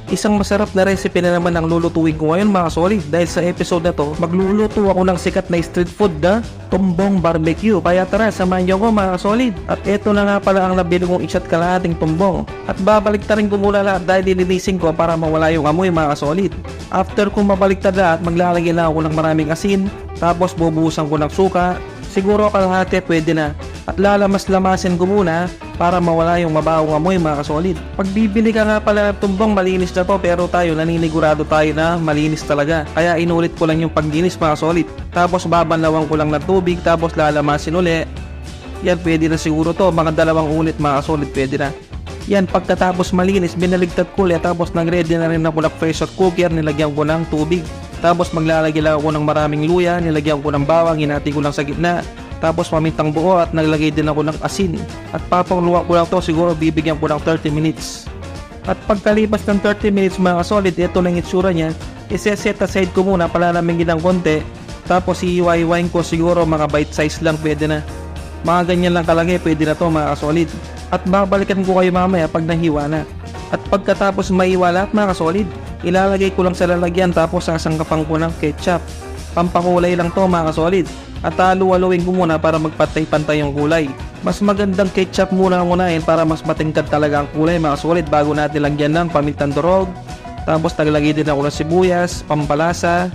Isang masarap na recipe na naman ang lulutuin ko ngayon mga solid. Dahil sa episode na to, magluluto ako ng sikat na street food na tumbong barbecue. Kaya tara, samahan niyo ko mga solid. At eto na nga pala ang nabili kong isa't kalahating tumbong. At babalik rin ko muna lahat dahil lilinisin ko para mawala yung amoy mga solid. After kong mabaliktad lahat, maglalagay lang ako ng maraming asin. Tapos bubuhusan ko ng suka. Siguro kalahati pwede na. At lalamas-lamasin ko muna para mawala yung mabawang amoy mga kasolid. Pag bibili ka nga pala ng tumbong, malinis na to, pero tayo naninigurado tayo na malinis talaga. Kaya inulit ko lang yung paglinis mga kasolid. Tapos babanlawan ko lang ng tubig, tapos lalamasin uli. Yan, pwede na siguro to, mga 2 ulit mga kasolid, pwede na. Yan, pagkatapos malinis, binaligtad ko ulit, tapos nag-ready na rin ako ng pressure cooker, nilagyan ko ng tubig. Tapos maglalagay lang ako ng maraming luya, nilagyan ko ng bawang, hinati ko lang sa gitna. Tapos pamintang buo at naglagay din ako ng asin. At papangluwa ko lang to, siguro bibigyan ko ng 30 minutes. At pagkalipas ng 30 minutes mga solid, ito lang itsura niya. Iseset aside ko muna, palalamigin ng konti. Tapos iiwain ko, siguro mga bite size lang pwede na. Mga ganyan lang kalagay, pwede na to mga solid. At babalikan ko kayo mamaya pag nahiwa na. At pagkatapos maiwa lahat mga solid, ilalagay ko lang sa lalagyan, tapos sasangkapan ko ng ketchup. Pampakulay lang to mga solid. At halu-haluin ko muna para magpantay-pantay yung kulay. Mas magandang ketchup muna ang unahin para mas matingkad talaga ang kulay mga solid bago natin lagyan ng pamintang durog. Tapos naglagay din ako ng sibuyas, pampalasa.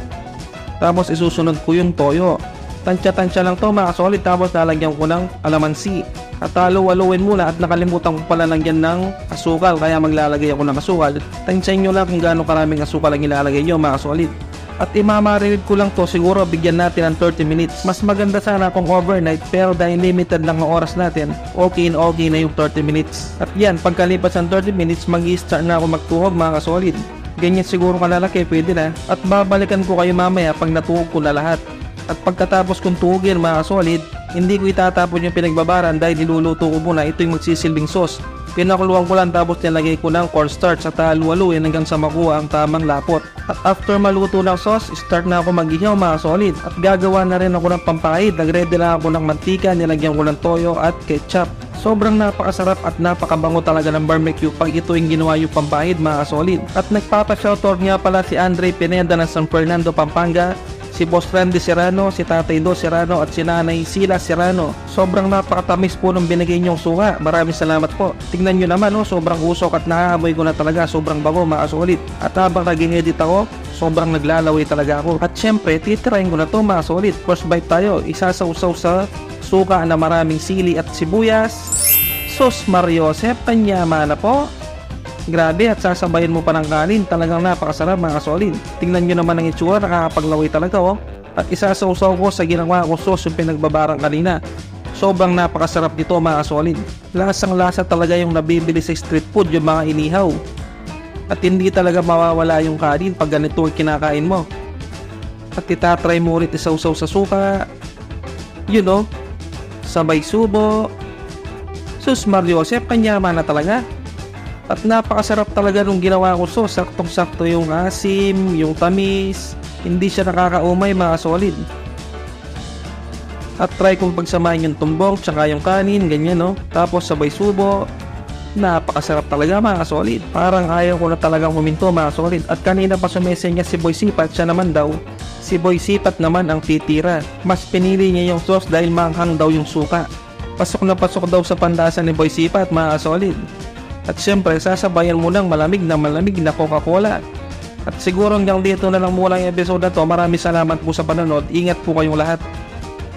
Tapos isusunod ko yung toyo. Tansya-tansya lang to mga solid, tapos lalagyan ko ng alamansi. At halu-haluin muna, at nakalimutan ko pala lagyan ng asukal, kaya maglalagay ako ng asukal. Tansyahin nyo lang kung gaano karaming asukal ang ilalagay nyo mga solid. At imamarinate ko lang to, siguro bigyan natin ng 30 minutes. Mas maganda sana kung overnight, pero dahil limited lang ang oras natin, okay na yung 30 minutes. At yan, pagkalipas ng 30 minutes, mag-i-start na ako magtuhog mga kasolid. Ganyan siguro kalalaki, pwede na. At babalikan ko kayo mamaya pag natuhog ko na lahat. At pagkatapos kong tuhugin mga kasolid, hindi ko itatapon yung pinagbabaran dahil niluluto ko muna. Ito yung magsisilbing sauce. Pinakuluan ko lang, tapos nilagay ko ng cornstarch at halu-haluin hanggang sa makuha ang tamang lapot. At after maluto ng sauce, start na ako mag-ihaw mga solid. At gagawa na rin ako ng pampahid. Nag-ready na ako ng mantika, nilagyan ko ng toyo at ketchup. Sobrang napakasarap at napakabango talaga ng barbecue pag ito yung ginawa yung pampahid mga solid. At nagpapa-shoutout nga pala si Andre Pineda ng San Fernando, Pampanga, si Boss Randy Serrano, si Tatay Do Serrano at si Nanay Sila Serrano. Sobrang napakatamis po nung binigay niyong suka. Maraming salamat po. Tingnan nyo naman, sobrang usok at nakaamoy ko na talaga. Sobrang bango mga solid. At habang nag-edit ako, sobrang naglalaway talaga ako. At syempre, titirahin ko na to mga solid. First bite tayo, isasawsaw sa suka na maraming sili at sibuyas. Sus Mariosep, kanyama na po. Grabe, at sasabayin mo pa ng kanin. Talagang napakasarap mga solid. Tingnan nyo naman ang itsura, nakakapaglaway talaga At isasawsaw ko sa ginawa ko sauce yung pinagbabarang kanina. Sobrang napakasarap nito mga solid. Lasang lasa talaga yung nabibili sa street food, yung mga inihaw. At hindi talaga mawawala yung kanin pag ganito yung kinakain mo. At itatry mo ulit isawsaw sa suka. Sabay subo. Sus Mariosep, kanyama na talaga. At napakasarap talaga nung ginawa ko sauce. Saktong-sakto yung asim, yung tamis. Hindi siya nakakaumay mga solid. At try kong pagsamahin yung tumbong tsaka yung kanin, ganyan Tapos sabay subo. Napakasarap talaga mga solid. Parang ayaw ko na talagang huminto mga solid. At kanina pa sumese niya si Boy Sipat, siya naman daw, si Boy Sipat naman ang titira. Mas pinili niya yung sauce dahil manghang daw yung suka. Pasok na pasok daw sa pandasan ni Boy Sipat mga solid. At syempre, sasabayan mo ng malamig na Coca-Cola. At siguro hanggang dito na lang muna yung episode na to. Maraming salamat po sa panonood. Ingat po kayong lahat.